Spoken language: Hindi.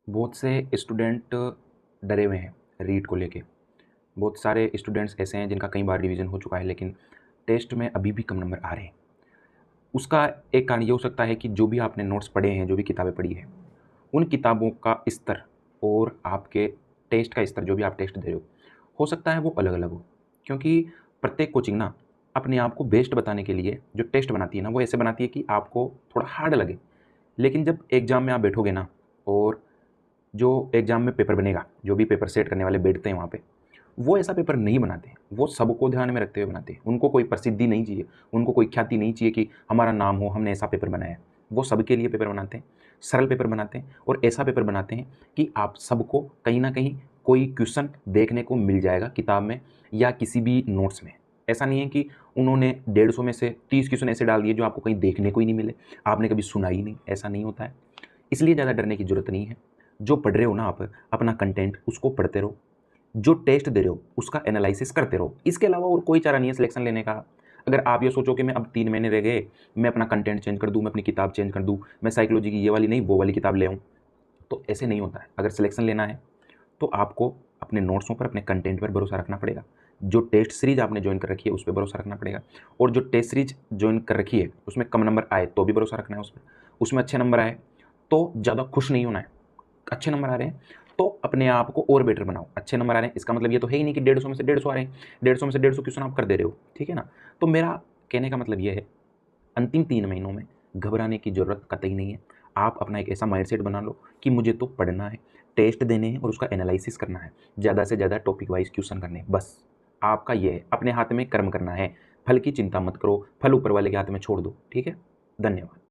बहुत से स्टूडेंट डरे हुए हैं रीट को लेके। बहुत सारे स्टूडेंट्स ऐसे हैं जिनका कई बार रिवीजन हो चुका है लेकिन टेस्ट में अभी भी कम नंबर आ रहे हैं। उसका एक कारण ये हो सकता है कि जो भी आपने नोट्स पढ़े हैं, जो भी किताबें पढ़ी हैं, उन किताबों का स्तर और आपके टेस्ट का स्तर, जो भी आप टेस्ट दे रहे हो सकता है वो अलग-अलग हो। क्योंकि प्रत्येक कोचिंग ना अपने आप को बेस्ट बताने के लिए जो टेस्ट बनाती है ना, वो ऐसे बनाती है कि आपको थोड़ा हार्ड लगे। लेकिन जब एग्ज़ाम में आप बैठोगे ना और जो एग्ज़ाम में पेपर बनेगा, जो भी पेपर सेट करने वाले बैठते हैं वहाँ पे, वो ऐसा पेपर नहीं बनाते हैं। वो सबको ध्यान में रखते हुए बनाते हैं। उनको कोई प्रसिद्धि नहीं चाहिए, उनको कोई ख्याति नहीं चाहिए कि हमारा नाम हो, हमने ऐसा पेपर बनाया है। वो सबके लिए पेपर बनाते हैं, सरल पेपर बनाते हैं और ऐसा पेपर बनाते हैं कि आप सबको कहीं न कहीं कोई क्वेश्चन देखने को मिल जाएगा किताब में या किसी भी नोट्स में। ऐसा नहीं है कि उन्होंने 150 में से 30 क्वेश्चन ऐसे डाल दिए जो आपको कहीं देखने को ही नहीं मिले, आपने कभी सुना ही नहीं, ऐसा नहीं होता है। इसलिए ज़्यादा डरने की ज़रूरत नहीं है। जो पढ़ रहे हो ना आप, अपना कंटेंट उसको पढ़ते रहो। जो टेस्ट दे रहे हो, उसका एनालिसिस करते रहो। इसके अलावा और कोई चारा नहीं है सिलेक्शन लेने का। अगर आप ये सोचो कि मैं अब 3 महीने रह गए, मैं अपना कंटेंट चेंज कर दूँ, मैं अपनी किताब चेंज कर दूँ, मैं साइकोलॉजी की ये वाली नहीं, वो वाली किताब ले आऊँ, तो ऐसे नहीं होता है। अगर सिलेक्शन लेना है, तो आपको अपने नोट्सों पर, अपने कंटेंट पर भरोसा रखना पड़ेगा। जो टेस्ट सीरीज़ आपने जॉइन कर रखी है, उस पे भरोसा रखना पड़ेगा और जो टेस्ट सीरीज़ जॉइन कर रखी है, उसमें कम नंबर आए, तो भी भरोसा रखना है उस पे। उसमें अच्छे नंबर आए, तो ज़्यादा खुश नहीं होना है। अच्छे नंबर आ रहे हैं तो अपने आप को और बेटर बनाओ। अच्छे नंबर आ रहे हैं इसका मतलब ये तो है ही नहीं कि 150 में से 150 आ रहे हैं, 150 में से 150 क्वेश्चन आप कर दे रहे हो, ठीक है ना? तो मेरा कहने का मतलब ये है, अंतिम 3 महीनों में घबराने की ज़रूरत कतई नहीं है। आप अपना एक ऐसा माइंडसेट बना लो कि मुझे तो पढ़ना है, टेस्ट देने हैं और उसका एनालिसिस करना है। ज़्यादा से ज़्यादा टॉपिक वाइज़ क्वेश्चन करने हैं, बस। आपका ये है, अपने हाथ में कर्म करना है। फल की चिंता मत करो, फल ऊपर वाले के हाथ में छोड़ दो, ठीक है? धन्यवाद।